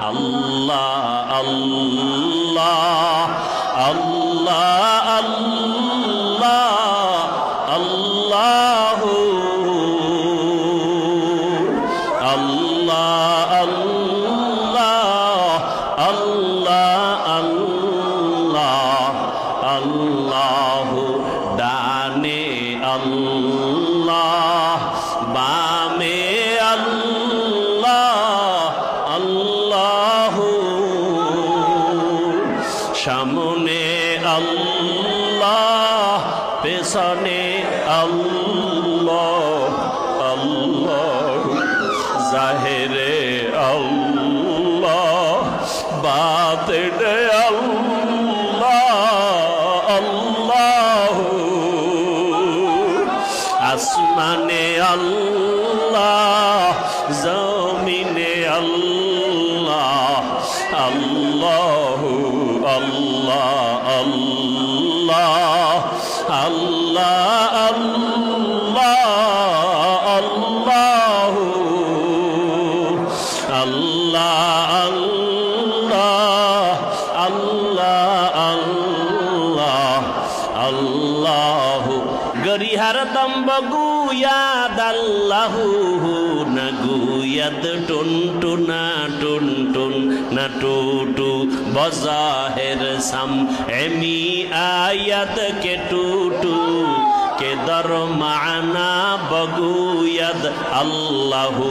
আল্লাহ আল্লাহ আল্লাহ আল্লাহ আল্লাহু আল্লাহ আল্লাহ আল্লাহ আল্লাহ আল্লাহু ডানে আল্লাহ বামে আল্লাহ আল্লাহু সামনে আল্লাহ পেছনে আল্লাহ আল্লাহ জাহেরে আল্লাহ বাতিনে আল্লাহ আল্লাহ আসমানে আল্লাহ জমিনে আল্লাহ আল্লাহ আল্লাহ আল্লাহ আল্লাহ আল্লাহ আল্লাহ আল্লাহ আল্লাহ আল্লাহ আল্লাহ গরিহার দম্বগুয়াদ আল্লাহু নগুয়াদ টুনটুনা টুনটুন নটুটু বজাহের সাম এমি আয়াত কে টুটু কে দর মানা বগুয়াদ আল্লাহু